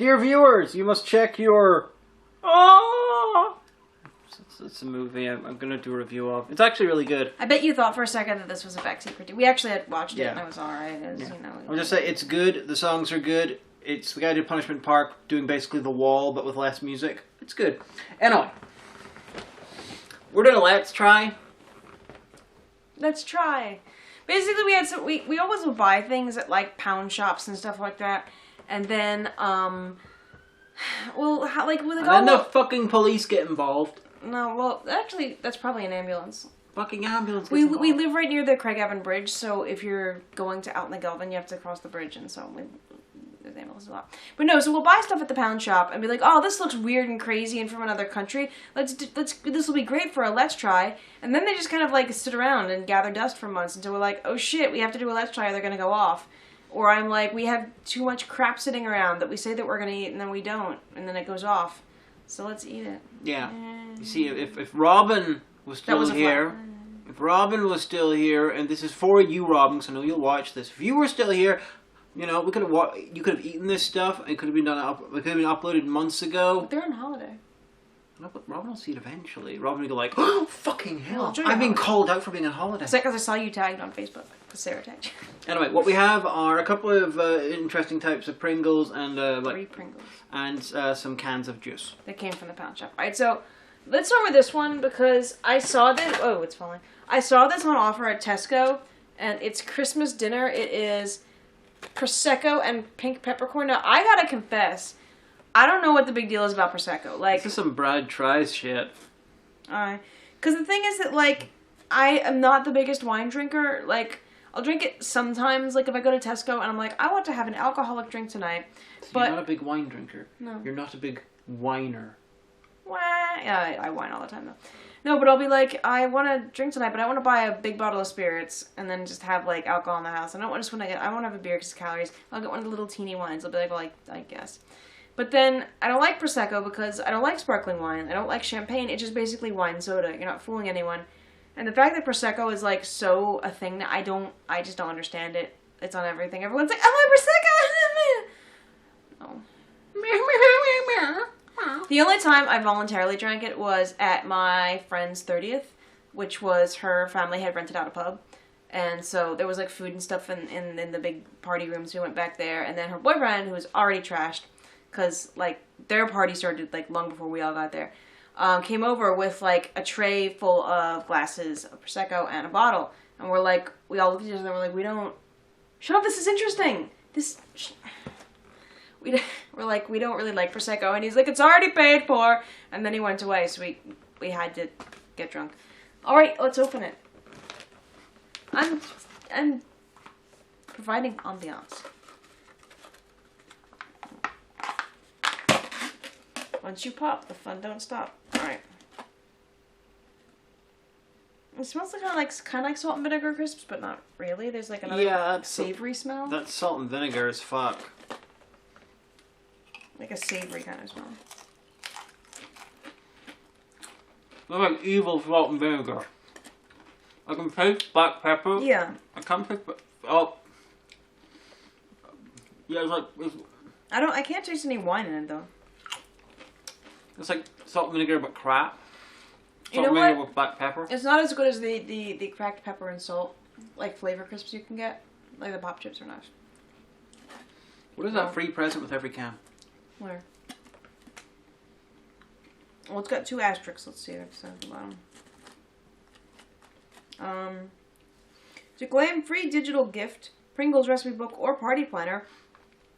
Dear viewers, you must check your... Oh! It's a movie I'm going to do a review of. It's actually really good. I bet you thought for a second that this was a backseat critique. We actually had watched it and it was alright. I'll just say it's good. The songs are good. It's the guy who did Punishment Park doing basically The Wall but with less music. It's good. Anyway. We're doing a Let's Try. Let's try. Basically, we had some, we always would buy things at like pound shops and stuff like that. And then, well, and then the fucking police get involved. No, well, actually, that's probably an ambulance. Fucking ambulance. We live right near the Craigavon Bridge, so if you're going to out in the Gelvin, you have to cross the bridge, and so there's ambulances a lot. But no, so we'll buy stuff at the pound shop and be like, oh, this looks weird and crazy and from another country. This will be great for a Let's Try. And then they just kind of like sit around and gather dust for months until we're like, oh shit, we have to do a Let's Try or they're gonna go off. Or I'm like, we have too much crap sitting around that we say that we're gonna eat and then we don't, and then it goes off. So let's eat it. Yeah. You see, if Robin was still here, if Robin was still here, and this is for you, Robin, because I know you'll watch this. If you were still here, you know, you could have eaten this stuff. It could have been it could have been uploaded months ago. They're on holiday. No, but Robin will see it eventually. Robin will go like, oh, fucking hell. Well, I've been called out for being on holiday. It's like because I saw you tagged on Facebook. Because Sarah tagged you. Anyway, what we have are a couple of interesting types of Pringles and... 3 Pringles. And some cans of juice. That came from the pound shop. Alright, so let's start with this one because I saw this... Oh, it's falling. I saw this on offer at Tesco, and it's Christmas dinner. It is Prosecco and pink peppercorn. Now, I gotta confess... I don't know what the big deal is about Prosecco. Like, this is some Brad tries shit. Alright. Because the thing is that, like, I am not the biggest wine drinker. Like, I'll drink it sometimes, like, if I go to Tesco and I'm like, I want to have an alcoholic drink tonight. So but you're not a big wine drinker. No. You're not a big whiner. Well, yeah, I wine all the time, though. No, but I'll be like, I want to drink tonight, but I want to buy a big bottle of spirits and then just have, like, alcohol in the house. I don't just want to I want to have a beer because of calories. I'll get one of the little teeny wines. I'll be like, well, I guess. But then, I don't like Prosecco because I don't like sparkling wine. I don't like champagne. It's just basically wine soda. You're not fooling anyone. And the fact that Prosecco is, like, so a thing that I just don't understand it. It's on everything. Everyone's like, I want Prosecco! Oh. The only time I voluntarily drank it was at my friend's 30th, which was her family had rented out a pub. And so there was, like, food and stuff in the big party rooms. We went back there. And then her boyfriend, who was already trashed, because, like, their party started, like, long before we all got there, came over with, like, a tray full of glasses of Prosecco and a bottle. And we're like, we all looked at each other and we're like, we don't... Shut up, this is interesting! We're like, we don't really like Prosecco. And he's like, it's already paid for! And then he went away, so we had to get drunk. Alright, let's open it. I'm providing ambiance. Once you pop, the fun don't stop. Alright. It smells like kind of like salt and vinegar crisps, but not really. There's like another savory smell. That's salt and vinegar as fuck. Like a savory kind of smell. They're like evil salt and vinegar. I can taste black pepper. Yeah. I can't taste... Oh. Yeah, it's like... I can't taste any wine in it, though. It's like salt and vinegar, but crap. You know and vinegar what? with black pepper. It's not as good as the cracked pepper and salt, like, flavor crisps you can get. Like, the pop chips are nice. What is that free present with every can? Where? Well, it's got 2 asterisks. Let's see. It's at the bottom. To claim free digital gift, Pringles recipe book, or party planner,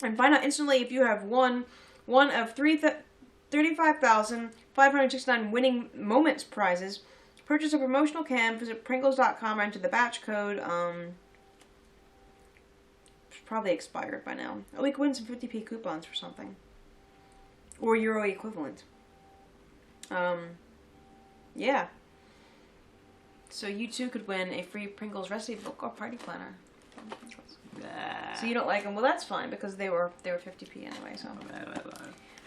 and find out instantly if you have won one of 35,569 winning moments prizes. Purchase a promotional can, visit Pringles.com, enter the batch code. It's probably expired by now. Oh, we could win some 50p coupons for something. Or Euro equivalent. Yeah. So you too could win a free Pringles recipe book or party planner. So you don't like them? Well, that's fine because they were 50p anyway. So.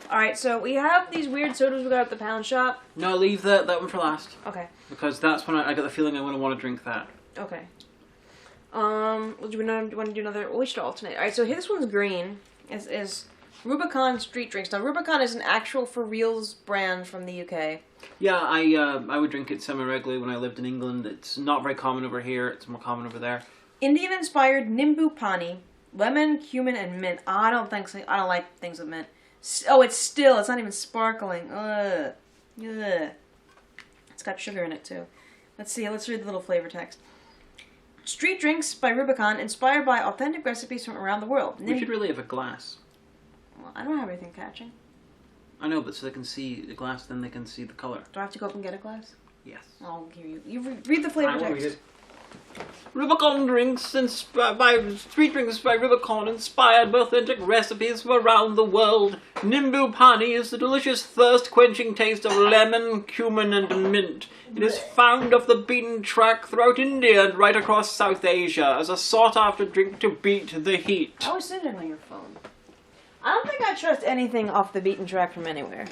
All right, so we have these weird sodas we got at the pound shop. No, leave that one for last. Okay. Because that's when I got the feeling I'm going to want to drink that. Okay. Do you want to do another? Well, we should alternate. All right, so this one's green. Is Rubicon street drinks. Now, Rubicon is an actual for reals brand from the UK. Yeah, I would drink it semi-regularly when I lived in England. It's not very common over here. It's more common over there. Indian-inspired Nimbu Pani, lemon, cumin, and mint. Oh, I don't think so. I don't like things with mint. Oh, it's still. It's not even sparkling. Ugh. Ugh. It's got sugar in it, too. Let's see. Let's read the little flavor text. Street drinks by Rubicon, inspired by authentic recipes from around the world. We should really have a glass. Well, I don't have anything catching. I know, but so they can see the glass, then they can see the color. Do I have to go up and get a glass? Yes. I'll give you. You read the flavor text. Read it. Rubicon drinks street drinks by Rubicon, inspired by authentic recipes from around the world. Nimbu Pani is the delicious thirst-quenching taste of lemon, cumin, and mint. It is found off the beaten track throughout India and right across South Asia as a sought-after drink to beat the heat. I was sitting on your phone. I don't think I trust anything off the beaten track from anywhere.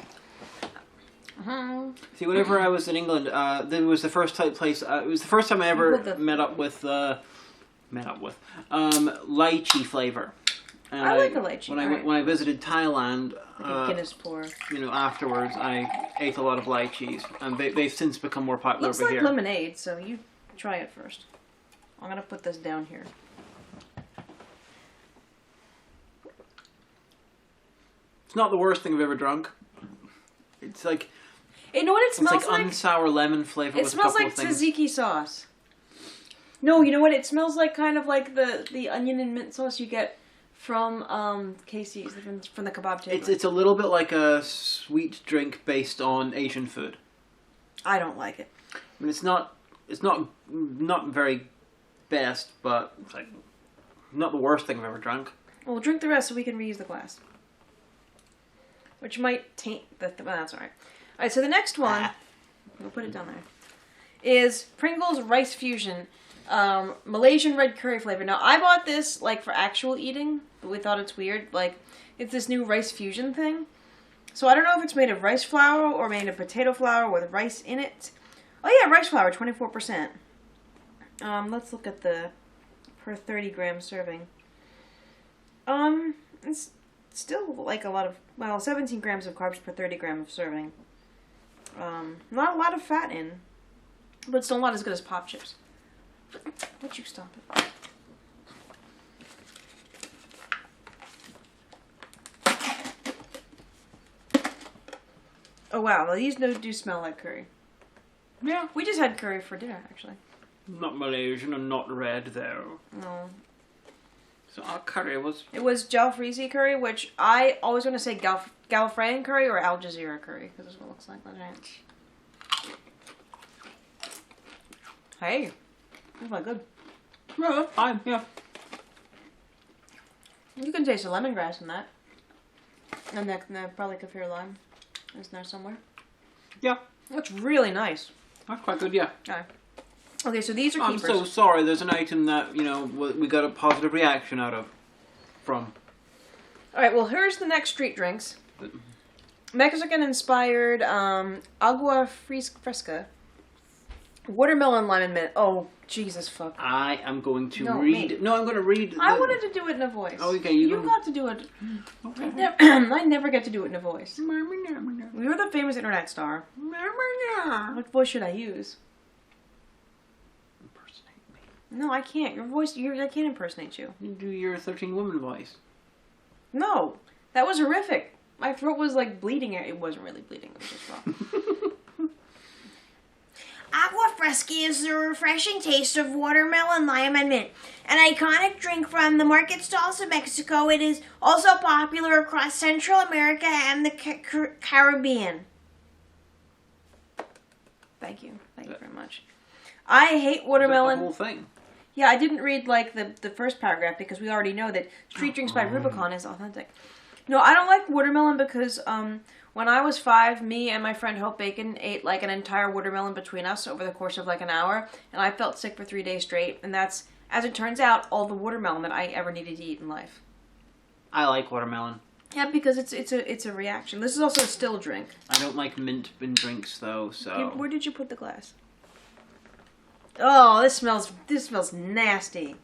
See, whenever I was in England, it was the first place. It was the first time I ever met up with lychee flavor. And I like a lychee. When I visited Thailand, like a Guinness pour. Afterwards I ate a lot of lychees, and they've since become more popular Looks over like here. lemonade, so you try it first. I'm gonna put this down here. It's not the worst thing I've ever drunk. It's like. You know what it smells like? It's like unsour lemon flavor. It smells like tzatziki sauce. No, you know what? It smells like kind of like the onion and mint sauce you get from Casey's, from the kebab table. It's a little bit like a sweet drink based on Asian food. I don't like it. I mean, it's not very best, but it's like not the worst thing I've ever drunk. Well, we'll drink the rest so we can reuse the glass. Which might taint the... well, that's alright. Alright, so the next one, we'll put it down there, is Pringles Rice Fusion, Malaysian red curry flavor. Now, I bought this, like, for actual eating, but we thought it's weird. Like, it's this new rice fusion thing. So I don't know if it's made of rice flour or made of potato flour with rice in it. Oh yeah, rice flour, 24%. Let's look at the per 30 gram serving. It's still like a lot of, well, 17 grams of carbs per 30 gram of serving. Not a lot of fat in, but still not as good as Pop Chips. Would you stop it? Oh wow, well, these do smell like curry. Yeah. We just had curry for dinner, actually. Not Malaysian and not red, though. No. So our curry was... It was jalfrezi curry, which I always want to say Gallifreyan curry or Al Jazeera curry, because that's what it looks like. Hey. That's quite good. Yeah, that's fine, yeah. You can taste the lemongrass in that. And that probably kaffir lime is in there somewhere. Yeah. That's really nice. That's quite good, yeah. Okay, so these are keepers. I'm so sorry, there's an item that, we got a positive reaction from. Alright, well, here's the next street drinks. Mexican-inspired agua fresca. Watermelon, lime, and mint. Oh, Jesus fuck. I am going to read... Me. No, I'm going to read... I wanted to do it in a voice. Oh, okay. You got to do it. Okay. I never get to do it in a voice. You're the famous internet star. What voice should I use? Impersonate me. No, I can't. Your voice... I can't impersonate you. You do your 13-woman voice. No. That was horrific. My throat was like bleeding. It wasn't really bleeding. It was just raw. Agua fresca is the refreshing taste of watermelon, lime, and mint. An iconic drink from the market stalls of Mexico, it is also popular across Central America and the Caribbean. Thank you. Thank you very much. I hate watermelon. The whole thing. Yeah, I didn't read like the first paragraph because we already know that Street Drinks by Rubicon is authentic. No, I don't like watermelon because when I was 5, me and my friend Hope Bacon ate like an entire watermelon between us over the course of like an hour, and I felt sick for 3 days straight, and that's, as it turns out, all the watermelon that I ever needed to eat in life. I like watermelon. Yeah, because it's a reaction. This is also a still drink. I don't like mint in drinks though, so... Where did you put the glass? Oh, this smells nasty.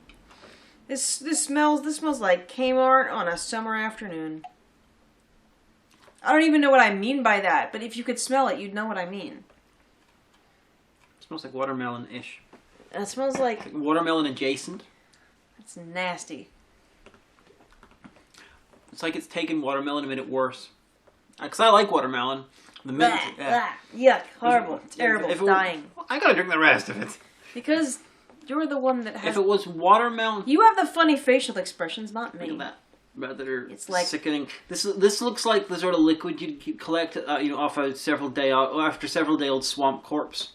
This smells like Kmart on a summer afternoon. I don't even know what I mean by that, but if you could smell it, you'd know what I mean. It smells like watermelon-ish. It smells like... Watermelon adjacent. It's nasty. It's like it's taken watermelon and made it worse. Because I like watermelon. The mint... Yuck, horrible, terrible, dying. I gotta drink the rest of it. Because you're the one that has... If it was watermelon... You have the funny facial expressions, not me. Look at that. Rather it's like sickening. This looks like the sort of liquid you'd collect, off a after several day old swamp corpse.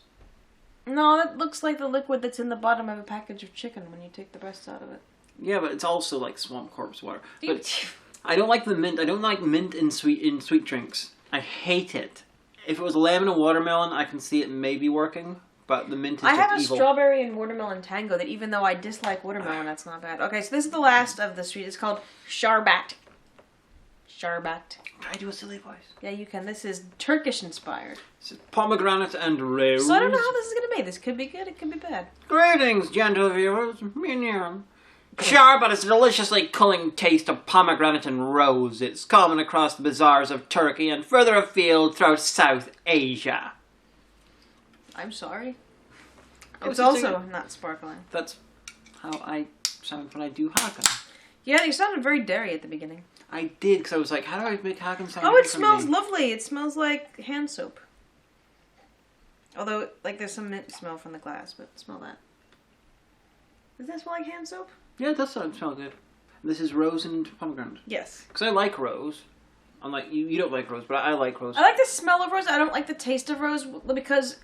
No, that looks like the liquid that's in the bottom of a package of chicken when you take the breasts out of it. Yeah, but it's also like swamp corpse water. But I don't like the mint. I don't like mint in sweet drinks. I hate it. If it was lemon and watermelon, I can see it maybe working. But the mint is just evil. I have a strawberry and watermelon tango that even though I dislike watermelon, that's not bad. Okay, so this is the last of the sweet. It's called Sharbat. Sharbat. Can I do a silly voice? Yeah, you can. This is Turkish inspired. This is pomegranate and rose. So I don't know how this is going to be. This could be good, it could be bad. Greetings, gentle viewers. Sharbat is a deliciously cooling taste of pomegranate and rose. It's common across the bazaars of Turkey and further afield throughout South Asia. I'm sorry. Oh, It's also not sparkling. That's how I sound when I do Hakan. Yeah, you sounded very dairy at the beginning. I did, because I was like, how do I make Hakan sound Oh, it differently? smells lovely. It smells like hand soap. Although, like, there's some mint smell from the glass, but smell that. Does that smell like hand soap? Yeah, it does smell good. This is rose and pomegranate. Yes. Because I like rose. Unlike, you don't like rose, but I like rose. I like the smell of rose. I don't like the taste of rose because...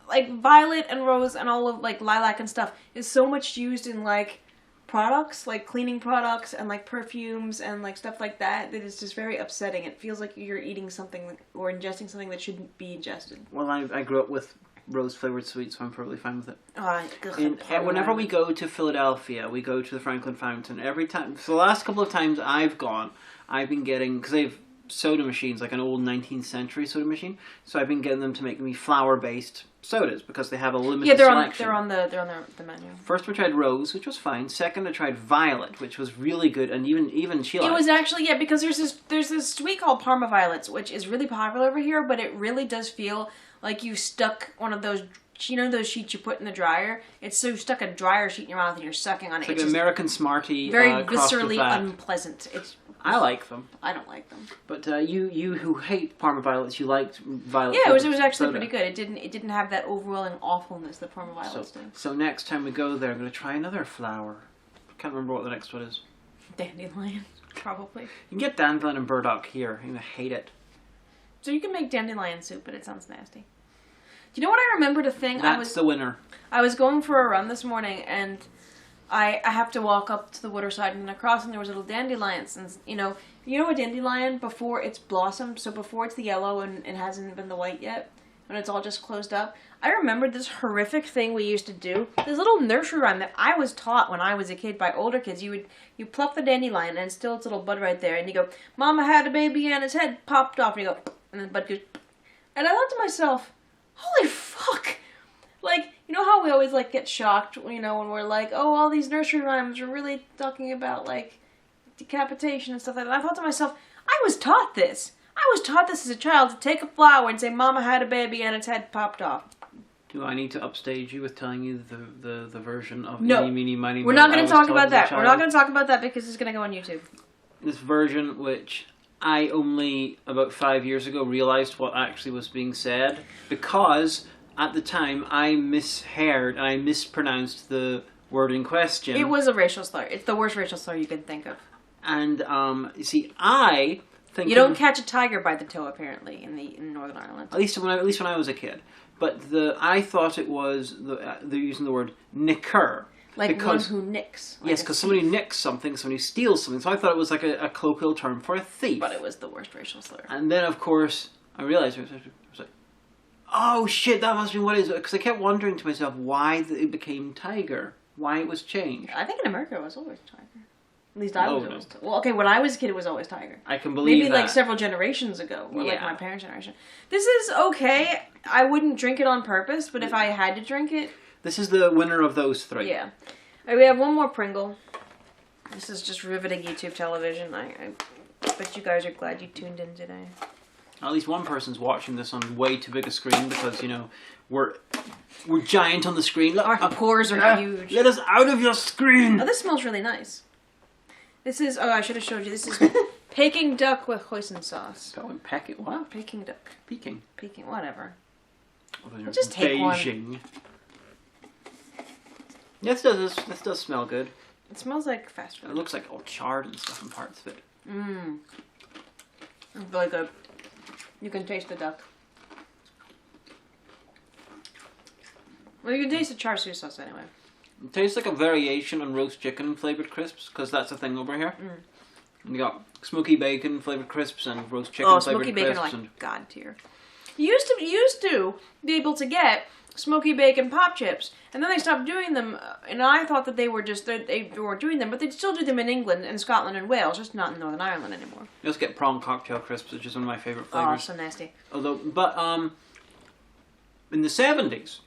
like violet and rose and all of like lilac and stuff is so much used in like products, like cleaning products and like perfumes and like stuff like that is just very upsetting. It feels like you're eating something or ingesting something that shouldn't be ingested. Well, I grew up with rose flavored sweets, so I'm perfectly fine with it. Oh, Whenever we go to Philadelphia, we go to the Franklin Fountain. Every time, for the last couple of times I've gone, I've been getting, because they have soda machines, like an old 19th century soda machine. So I've been getting them to make me flour-based sodas because they have a limited selection. They're on the menu. First, I tried rose, which was fine. Second, I tried violet, which was really good, and even she liked. It was actually because there's this sweet called Parma Violets, which is really popular over here, but it really does feel like you stuck one of those. You know those sheets you put in the dryer? It's so you stuck a dryer sheet in your mouth and you're sucking on it. It's like an American Smartie. Very viscerally unpleasant. I like them. I don't like them. But you who hate Parma Violets, you liked violet. Yeah, it was actually pretty good. It didn't have that overwhelming awfulness that Parma Violets do. So next time we go there, I'm going to try another flower. Can't remember what the next one is. Dandelion, probably. You can get dandelion and burdock here. You're going to hate it. So you can make dandelion soup, but it sounds nasty. Do you know what I remembered a thing? That's the winner. I was going for a run this morning, and I have to walk up to the waterside and across, and there was little dandelions. And you know a dandelion before it's blossomed, so before it's the yellow and it hasn't been the white yet, when it's all just closed up. I remembered this horrific thing we used to do. This little nursery rhyme that I was taught when I was a kid by older kids. You pluck the dandelion and it's still its little bud right there, and you go, "Mama had a baby and its head popped off," and you go, and the bud goes, and I thought to myself, holy fuck! Like, you know how we always, like, get shocked, when we're like, oh, all these nursery rhymes are really talking about, like, decapitation and stuff like that. I thought to myself, I was taught this. I was taught this as a child, to take a flower and say, "Mama had a baby and its head popped off." Do I need to upstage you with telling you the version of No. Eeny, Meeny, Miny, We're not going to talk about that. We're not going to talk about that because it's going to go on YouTube. This version, which I only about 5 years ago realized what actually was being said, because at the time I misheard and I mispronounced the word in question. It was a racial slur. It's the worst racial slur you can think of. And you see, I think you don't catch a tiger by the toe, apparently, in Northern Ireland. At least when I was a kid. But I thought it was they're using the word nicker. Like one who nicks. Like yes, because somebody nicks something, somebody steals something. So I thought it was like a colloquial term for a thief. But it was the worst racial slur. And then, of course, I realized, I was like, oh shit, that must be what it is. Because I kept wondering to myself why it became tiger. Why it was changed. I think in America it was always tiger. At least I was always tiger. Well, okay, when I was a kid it was always tiger. I can believe Maybe that. like several generations ago. Or like my parents' generation. This is okay. I wouldn't drink it on purpose, but if I had to drink it... This is the winner of those three. Yeah. Right, we have one more Pringle. This is just riveting YouTube television. Bet you guys are glad you tuned in today. At least one person's watching this on way too big a screen because, you know, we're giant on the screen. Look, Our pores are huge. Let us out of your screen! Oh, this smells really nice. This is, I should have showed you. This is Peking duck with hoisin sauce. Going peck it, what? Peking duck. Peking. Peking, whatever. I'll just take one. Beijing. This does smell good. It smells like fast food. It looks like all charred and stuff in parts of it. Mmm. It's really good. You can taste the duck. Well, you can taste the char siu sauce anyway. It tastes like a variation on roast chicken flavored crisps, because that's a thing over here. You got smoky bacon flavored crisps and roast chicken flavored smoky crisps. bacon are like god tier. You used to be able to get smoky bacon pop chips, and then they stopped doing them. And I thought that they were doing them, but they still do them in England and Scotland and Wales, just not in Northern Ireland anymore. You just get prawn cocktail crisps, which is one of my favorite Oh, flavors. so nasty. But in the 70s,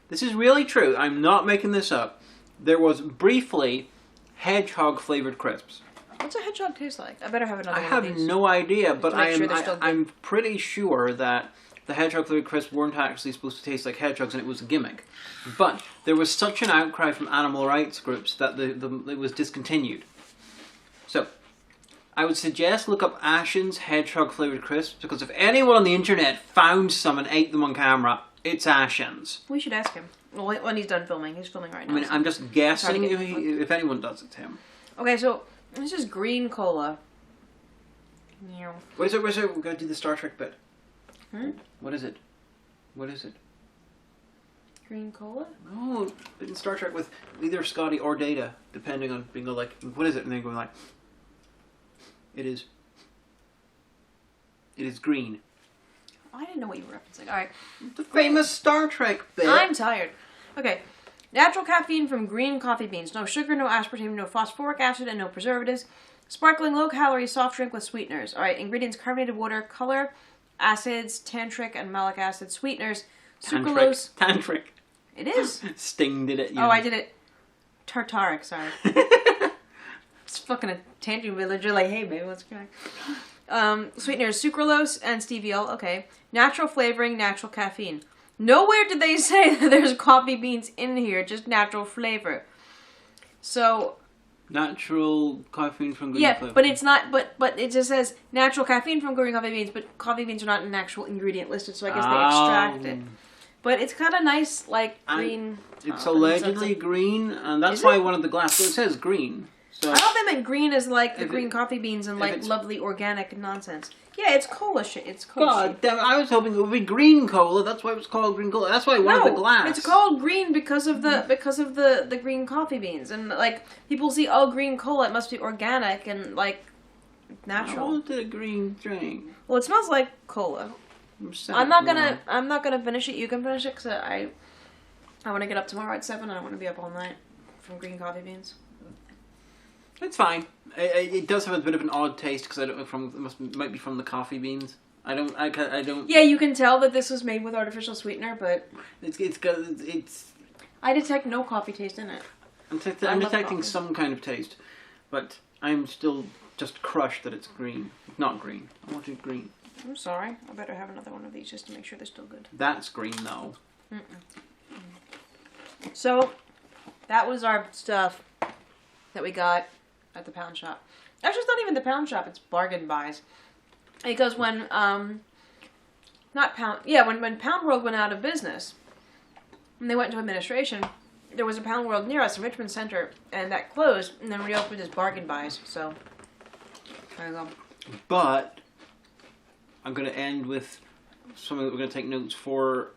this is really true. I'm not making this up. There was briefly hedgehog flavored crisps. What's a hedgehog taste like? I better have another I one have of these. no idea, but to make sure they're still good. I'm pretty sure that the hedgehog flavored crisps weren't actually supposed to taste like hedgehogs, and it was a gimmick. But there was such an outcry from animal rights groups that it was discontinued. So, I would suggest look up Ashen's hedgehog flavored crisps, because if anyone on the internet found some and ate them on camera, it's Ashen's. We should ask him. Well, when he's done filming. He's filming right now. I mean, so. I'm just guessing get if anyone does, it's him. Okay, so this is green cola. What is it? We're going to do the Star Trek bit. What is it? What is it? Green cola? Oh, in Star Trek with either Scotty or Data, depending on being like, what is it? And then going like, it is green. I didn't know what you were referencing. Alright. The famous Star Trek bit. I'm tired. Okay. Natural caffeine from green coffee beans. No sugar, no aspartame, no phosphoric acid, and no preservatives. Sparkling low-calorie soft drink with sweeteners. Alright, ingredients: carbonated water, color, acids, tantric and malic acid, sweeteners, sucralose. Tantric. It is. Sting did it. Oh, I did it. Tartaric, sorry. It's fucking a tangent village. You're like, hey, baby, what's going on? Sweeteners, sucralose and stevia. Okay. Natural flavoring, natural caffeine. Nowhere did they say that there's coffee beans in here, just natural flavor. So... Natural caffeine from green yeah, flavor. but it's not. But it just says natural caffeine from green coffee beans. But coffee beans are not an actual ingredient listed, so I guess they extract it. But it's kind of nice, like green. It's allegedly green, and that's why one of the glass. Well, it says green. So I thought they meant green as like the green coffee beans and like lovely organic nonsense. Yeah, it's cola shit. It's cola. God damn! I was hoping it would be green cola. That's why it was called green cola. That's why one of the glass. It's called green because of the green coffee beans, and like people see green cola, it must be organic and like natural. I wanted a green drink. Well, it smells like cola. I'm not gonna finish it. You can finish it because I want to get up tomorrow at 7. I don't want to be up all night from green coffee beans. It's fine. It does have a bit of an odd taste because I don't know might be from the coffee beans. I don't. Yeah, you can tell that this was made with artificial sweetener, but it's. I detect no coffee taste in it. I'm detecting some kind of taste, but I'm still just crushed that it's green. It's not green. I want it green. I'm sorry. I better have another one of these just to make sure they're still good. That's green though. So, that was our stuff that we got at the pound shop. Actually, it's not even the pound shop, it's bargain buys. Because when, when Pound World went out of business, and they went into administration, there was a Pound World near us in Richmond Center, and that closed, and then reopened as bargain buys, so, there you go. But, I'm going to end with something that we're going to take notes for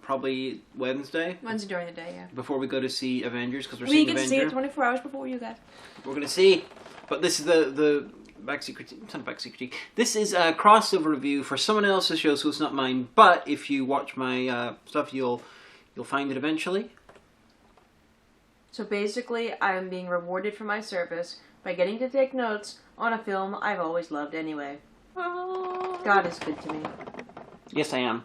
probably Wednesday. Wednesday during the day, yeah. Before we go to see Avengers, because we're seeing Avengers. We get to see it 24 hours before you guys. We're going to see. But this is the backseat critique. It's not a backseat critique. This is a crossover review for someone else's show, so it's not mine. But if you watch my stuff, you'll find it eventually. So basically, I'm being rewarded for my service by getting to take notes on a film I've always loved anyway. God is good to me. Yes, I am.